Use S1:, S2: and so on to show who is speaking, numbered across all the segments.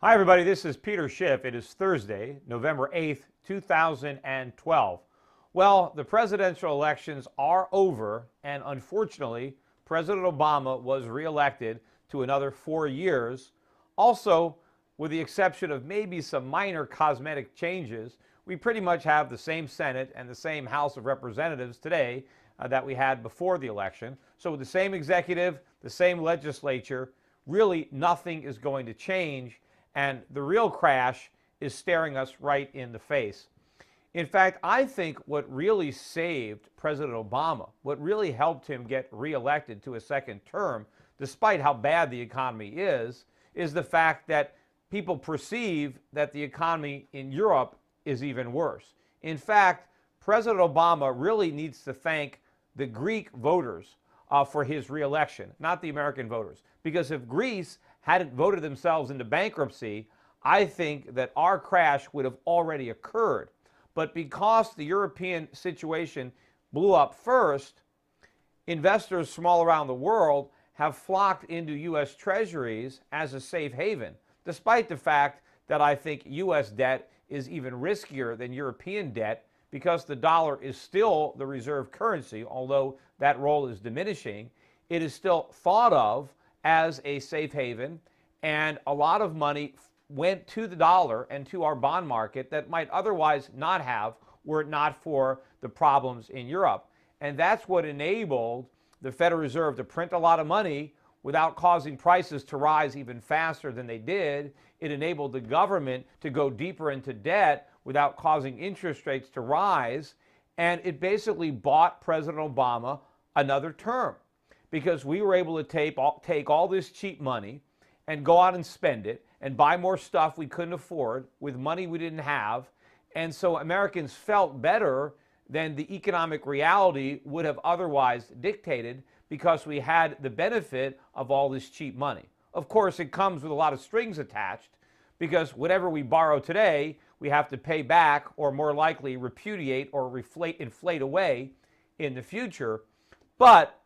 S1: Hi, everybody. This is Peter Schiff. It is Thursday, November 8th, 2012. Well, the presidential elections are over, and unfortunately, President Obama was reelected to another 4 years. Also, with the exception of maybe some minor cosmetic changes, we pretty much have the same Senate and the same House of Representatives today that we had before the election. So with the same executive, the same legislature, really nothing is going to change. And the real crash is staring us right in the face. In fact, I think what really saved President Obama, what really helped him get reelected to a second term, despite how bad the economy is the fact that people perceive that the economy in Europe is even worse. In fact, President Obama really needs to thank the Greek voters for his reelection, not the American voters. Because if Greece hadn't voted themselves into bankruptcy, I think that our crash would have already occurred. But because the European situation blew up first, investors from all around the world have flocked into U.S. Treasuries as a safe haven, despite the fact that I think U.S. debt is even riskier than European debt because the dollar is still the reserve currency, although that role is diminishing. It is still thought of as a safe haven, and a lot of money went to the dollar and to our bond market that might otherwise not have were it not for the problems in Europe. And that's what enabled the Federal Reserve to print a lot of money without causing prices to rise even faster than they did. It enabled the government to go deeper into debt without causing interest rates to rise. And it basically bought President Obama another term, because we were able to take all this cheap money and go out and spend it and buy more stuff we couldn't afford with money we didn't have. And so Americans felt better than the economic reality would have otherwise dictated, because we had the benefit of all this cheap money. Of course, it comes with a lot of strings attached, because whatever we borrow today, we have to pay back, or more likely repudiate or inflate away in the future. But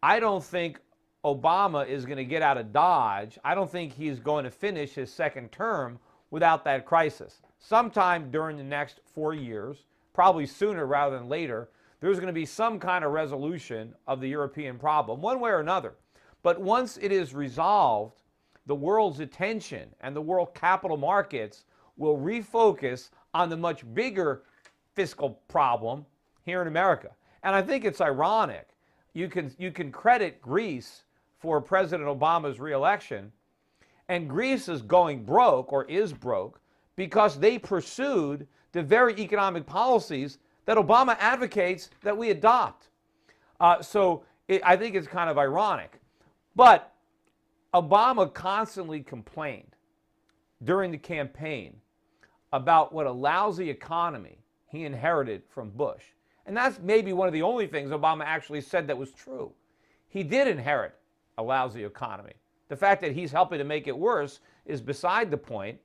S1: I don't think Obama is going to get out of Dodge. I don't think he's going to finish his second term without that crisis. Sometime during the next 4 years, probably sooner rather than later, there's going to be some kind of resolution of the European problem, one way or another. But once it is resolved, the world's attention and the world capital markets will refocus on the much bigger fiscal problem here in America. And I think it's ironic. You can credit Greece for President Obama's reelection, and Greece is going broke, or is broke, because they pursued the very economic policies that Obama advocates that we adopt. I think it's kind of ironic. But Obama constantly complained during the campaign about what a lousy economy he inherited from Bush. And that's maybe one of the only things Obama actually said that was true. He did inherit a lousy economy. The fact that he's helping to make it worse is beside the point,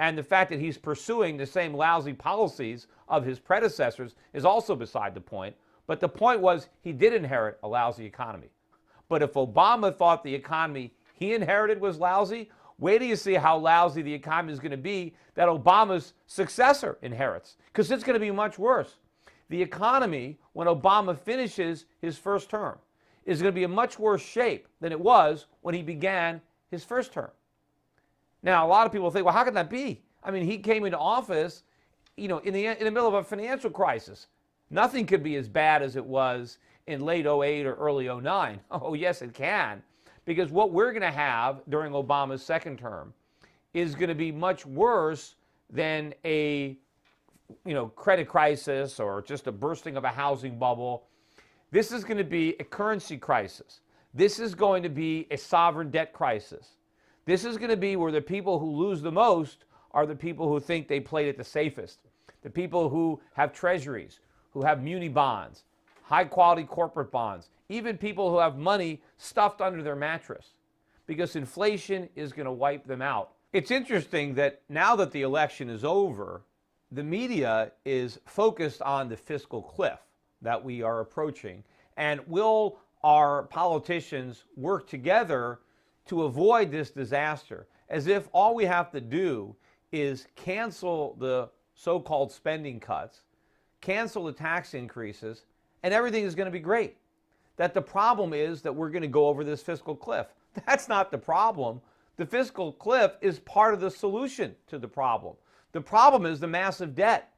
S1: and the fact that he's pursuing the same lousy policies of his predecessors is also beside the point. But the point was, he did inherit a lousy economy. But if Obama thought the economy he inherited was lousy, wait till you see how lousy the economy is going to be that Obama's successor inherits, because it's going to be much worse. The economy, when Obama finishes his first term, is going to be in much worse shape than it was when he began his first term. Now, a lot of people think, well, how can that be? I mean, he came into office, in the middle of a financial crisis. Nothing could be as bad as it was in late 08 or early 09. Oh, yes, it can. Because what we're going to have during Obama's second term is going to be much worse than a credit crisis or just a bursting of a housing bubble. This is going to be a currency crisis. This is going to be a sovereign debt crisis. This is going to be where the people who lose the most are the people who think they played it the safest. The people who have treasuries, who have muni bonds, high-quality corporate bonds, even people who have money stuffed under their mattress, because inflation is going to wipe them out. It's interesting that now that the election is over, the media is focused on the fiscal cliff that we are approaching. And will our politicians work together to avoid this disaster? as if all we have to do is cancel the so-called spending cuts, cancel the tax increases, and everything is going to be great. That the problem is that we're going to go over this fiscal cliff. That's not the problem. The fiscal cliff is part of the solution to the problem. The problem is the massive debt.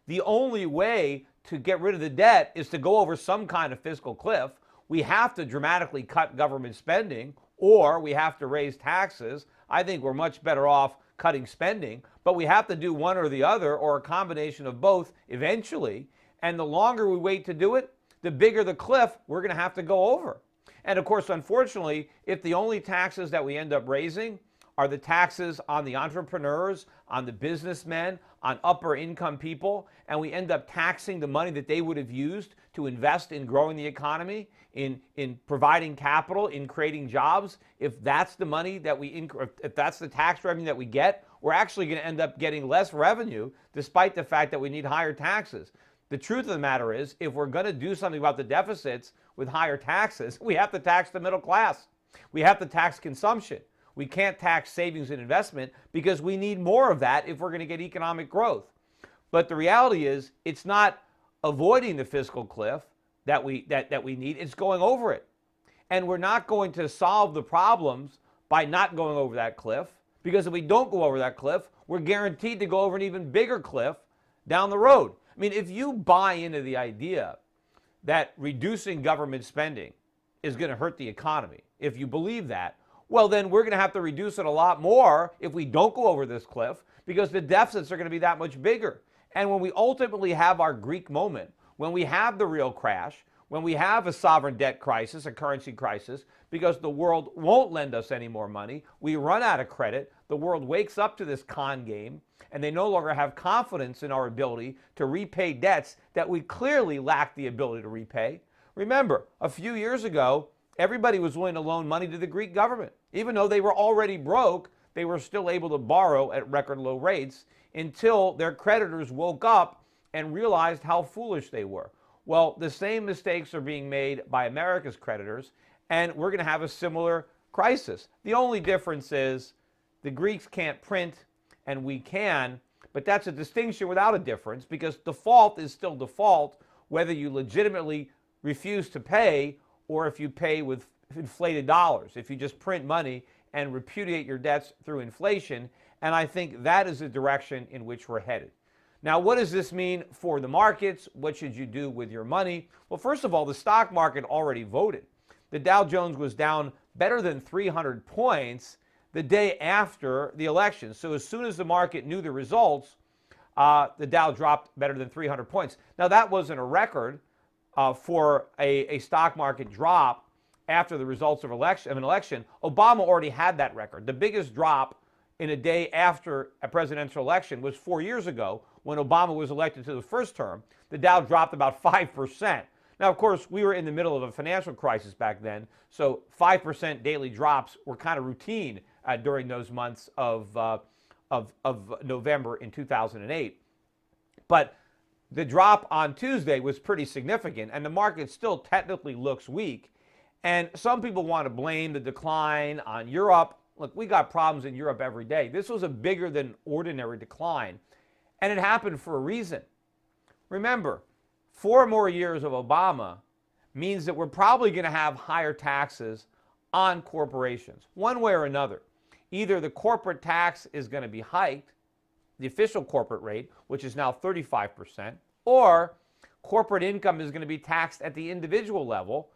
S1: The only way to get rid of the debt is to go over some kind of fiscal cliff. We have to dramatically cut government spending, or we have to raise taxes. I think we're much better off cutting spending, but we have to do one or the other, or a combination of both eventually. And the longer we wait to do it, the bigger the cliff we're going to have to go over. And of course, unfortunately, if the only taxes that we end up raising are the taxes on the entrepreneurs, on the businessmen, on upper income people, and we end up taxing the money that they would have used to invest in growing the economy, in providing capital, in creating jobs, if that's the money that if that's the tax revenue that we get, we're actually going to end up getting less revenue despite the fact that we need higher taxes. The truth of the matter is, if we're going to do something about the deficits with higher taxes, we have to tax the middle class. We have to tax consumption. We can't tax savings and investment because we need more of that if we're going to get economic growth. But the reality is, it's not avoiding the fiscal cliff that we need, it's going over it. And we're not going to solve the problems by not going over that cliff, because if we don't go over that cliff, we're guaranteed to go over an even bigger cliff down the road. I mean, if you buy into the idea that reducing government spending is going to hurt the economy, if you believe that, well, then we're going to have to reduce it a lot more if we don't go over this cliff, because the deficits are going to be that much bigger. And when we ultimately have our Greek moment, when we have the real crash, when we have a sovereign debt crisis, a currency crisis, because the world won't lend us any more money, we run out of credit, the world wakes up to this con game, and they no longer have confidence in our ability to repay debts that we clearly lack the ability to repay. Remember, a few years ago, everybody was willing to loan money to the Greek government. Even though they were already broke, they were still able to borrow at record low rates until their creditors woke up and realized how foolish they were. Well, the same mistakes are being made by America's creditors, and we're going to have a similar crisis. The only difference is the Greeks can't print and we can, but that's a distinction without a difference, because default is still default whether you legitimately refuse to pay or if you pay with inflated dollars, if you just print money and repudiate your debts through inflation. And I think that is the direction in which we're headed. Now, what does this mean for the markets? What should you do with your money? Well, first of all, the stock market already voted. The Dow Jones was down better than 300 points the day after the election. So as soon as the market knew the results, the Dow dropped better than 300 points. Now, that wasn't a record for a stock market drop after the results of an election. Obama already had that record. The biggest drop in a day after a presidential election was 4 years ago when Obama was elected to the first term. The Dow dropped about 5%. Now, of course, we were in the middle of a financial crisis back then, so 5% daily drops were kind of routine during those months of November in 2008. But the drop on Tuesday was pretty significant, and the market still technically looks weak. And some people want to blame the decline on Europe. Look, we got problems in Europe every day. This was a bigger than ordinary decline, and it happened for a reason. Remember, 4 more years of Obama means that we're probably going to have higher taxes on corporations, one way or another. Either the corporate tax is going to be hiked, the official corporate rate, which is now 35%, or corporate income is going to be taxed at the individual level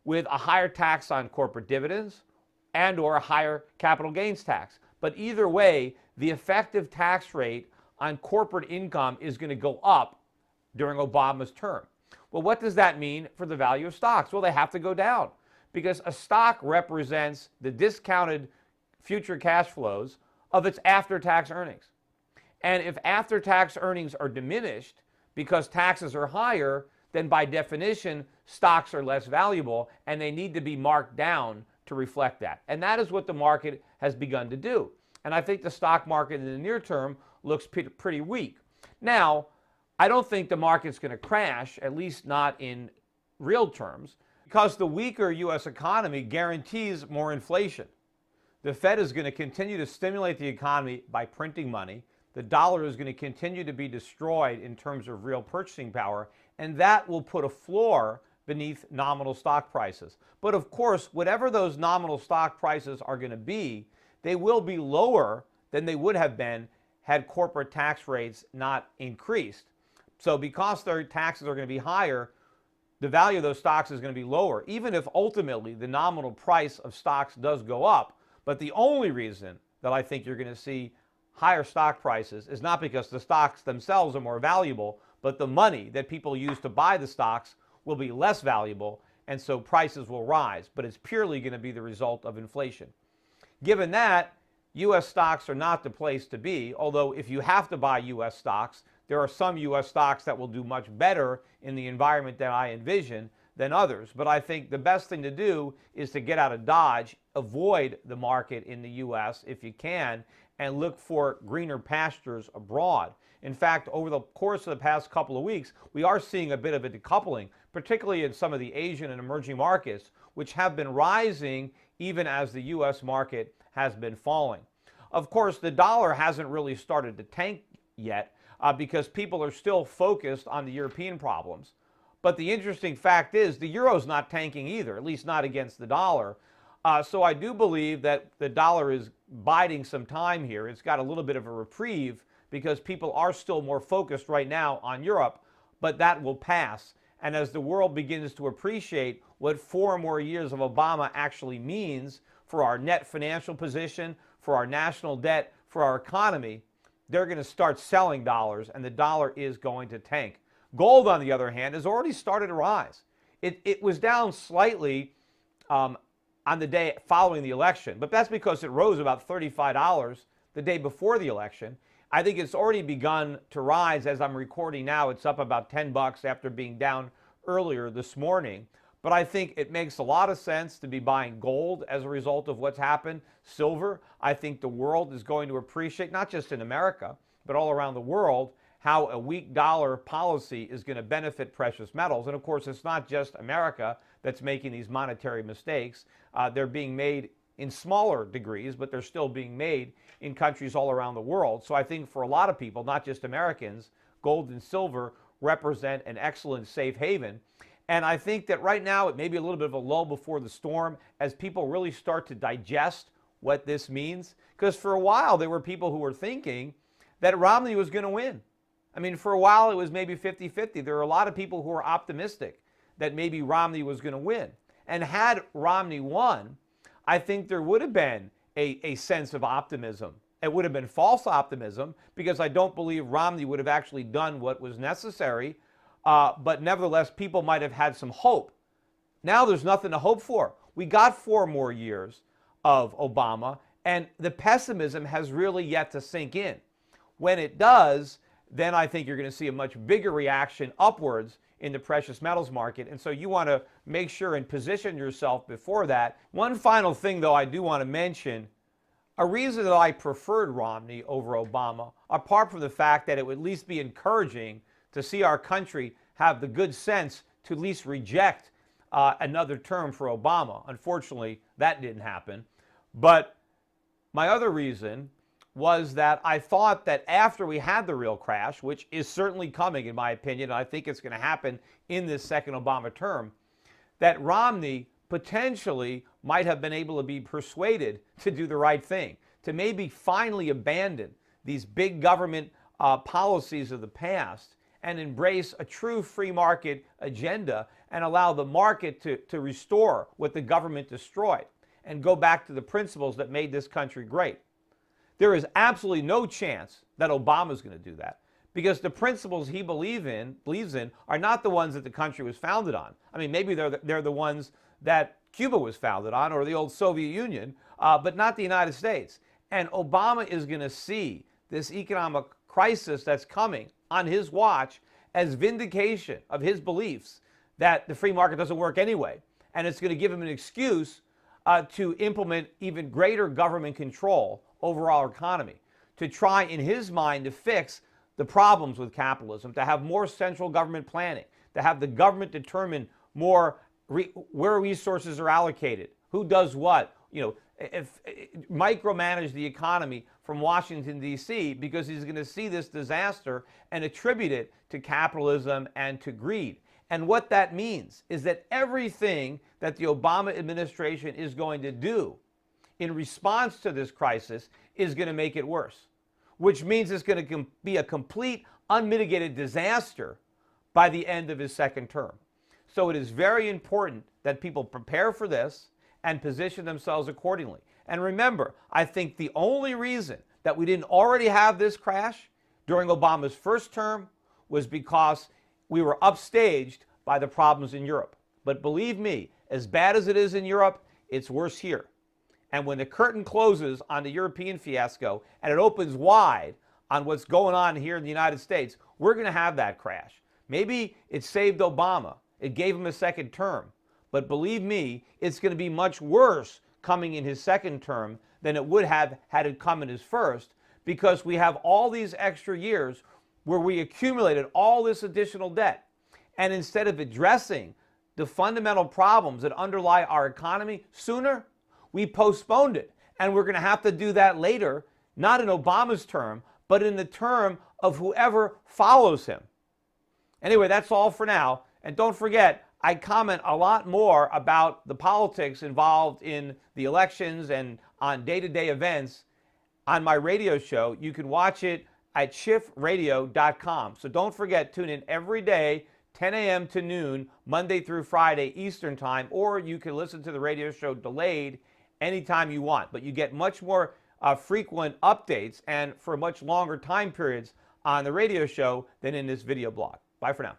S1: with a higher tax on corporate dividends and or a higher capital gains tax. But either way, the effective tax rate on corporate income is going to go up during Obama's term. Well, what does that mean for the value of stocks? Well, they have to go down, because a stock represents the discounted future cash flows of its after-tax earnings. And if after-tax earnings are diminished because taxes are higher, then by definition, stocks are less valuable, and they need to be marked down to reflect that. And that is what the market has begun to do. And I think the stock market in the near term looks pretty weak. Now, I don't think the market's going to crash, at least not in real terms, because the weaker U.S. economy guarantees more inflation. The Fed is going to continue to stimulate the economy by printing money. The dollar is going to continue to be destroyed in terms of real purchasing power, and that will put a floor beneath nominal stock prices. But of course, whatever those nominal stock prices are going to be, they will be lower than they would have been had corporate tax rates not increased. So because their taxes are going to be higher, the value of those stocks is going to be lower, even if ultimately the nominal price of stocks does go up. But the only reason that I think you're going to see higher stock prices is not because the stocks themselves are more valuable, but the money that people use to buy the stocks will be less valuable, and so prices will rise. But it's purely going to be the result of inflation. Given that, U.S. stocks are not the place to be, although if you have to buy U.S. stocks, there are some U.S. stocks that will do much better in the environment that I envision than others. But I think the best thing to do is to get out of Dodge, avoid the market in the U.S. if you can, and look for greener pastures abroad. In fact, over the course of the past couple of weeks, we are seeing a bit of a decoupling, particularly in some of the Asian and emerging markets, which have been rising even as the U.S. market has been falling. Of course, the dollar hasn't really started to tank yet because people are still focused on the European problems. But the interesting fact is the euro's not tanking either, at least not against the dollar. So I do believe that the dollar is biding some time here. It's got a little bit of a reprieve because people are still more focused right now on Europe, but that will pass. And as the world begins to appreciate what 4 more years of Obama actually means for our net financial position, for our national debt, for our economy, they're going to start selling dollars, and the dollar is going to tank. Gold, on the other hand, has already started to rise. It was down slightly on the day following the election, but that's because it rose about $35 the day before the election. I think it's already begun to rise as I'm recording now. It's up about $10 after being down earlier this morning. But I think it makes a lot of sense to be buying gold as a result of what's happened. Silver, I think the world is going to appreciate, not just in America, but all around the world, how a weak dollar policy is going to benefit precious metals. And of course, it's not just America that's making these monetary mistakes. They're being made in smaller degrees, but they're still being made in countries all around the world. So I think for a lot of people, not just Americans, gold and silver represent an excellent safe haven. And I think that right now it may be a little bit of a lull before the storm as people really start to digest what this means. Because for a while there were people who were thinking that Romney was going to win. I mean, for a while it was maybe 50-50. There were a lot of people who were optimistic that maybe Romney was going to win. And had Romney won, I think there would have been a sense of optimism. It would have been false optimism because I don't believe Romney would have actually done what was necessary. But nevertheless, people might have had some hope. Now there's nothing to hope for. We got 4 more years of Obama, and the pessimism has really yet to sink in. When it does, then I think you're going to see a much bigger reaction upwards in the precious metals market. And so you want to make sure and position yourself before that. One final thing, though, I do want to mention. A reason that I preferred Romney over Obama, apart from the fact that it would at least be encouraging to see our country have the good sense to at least reject another term for Obama. Unfortunately, that didn't happen. But my other reason was that I thought that after we had the real crash, which is certainly coming in my opinion, and I think it's going to happen in this second Obama term, that Romney potentially might have been able to be persuaded to do the right thing, to maybe finally abandon these big government policies of the past and embrace a true free market agenda and allow the market to restore what the government destroyed and go back to the principles that made this country great. There is absolutely no chance that Obama is going to do that because the principles he believes in are not the ones that the country was founded on. I mean, maybe they're the ones that Cuba was founded on or the old Soviet Union, but not the United States. And Obama is going to see this economic crisis that's coming on his watch as vindication of his beliefs that the free market doesn't work anyway. And it's going to give him an excuse to implement even greater government control over our economy, to try in his mind to fix the problems with capitalism, to have more central government planning, to have the government determine more where resources are allocated, who does what, micromanage the economy from Washington, D.C., because he's going to see this disaster and attribute it to capitalism and to greed. And what that means is that everything that the Obama administration is going to do in response to this crisis is going to make it worse, which means it's going to be a complete, unmitigated disaster by the end of his second term. So it is very important that people prepare for this and position themselves accordingly. And remember, I think the only reason that we didn't already have this crash during Obama's first term was because we were upstaged by the problems in Europe. But believe me, as bad as it is in Europe, it's worse here. And when the curtain closes on the European fiasco and it opens wide on what's going on here in the United States, we're going to have that crash. Maybe it saved Obama. It gave him a second term. But believe me, it's going to be much worse coming in his second term than it would have had it come in his first, because we have all these extra years where we accumulated all this additional debt. And instead of addressing the fundamental problems that underlie our economy sooner, we postponed it. And we're going to have to do that later, not in Obama's term, but in the term of whoever follows him. Anyway, that's all for now. And don't forget, I comment a lot more about the politics involved in the elections and on day-to-day events on my radio show. You can watch it at shiftradio.com. So don't forget, tune in every day, 10 a.m. to noon, Monday through Friday Eastern Time, or you can listen to the radio show delayed anytime you want. But you get much more frequent updates and for much longer time periods on the radio show than in this video blog. Bye for now.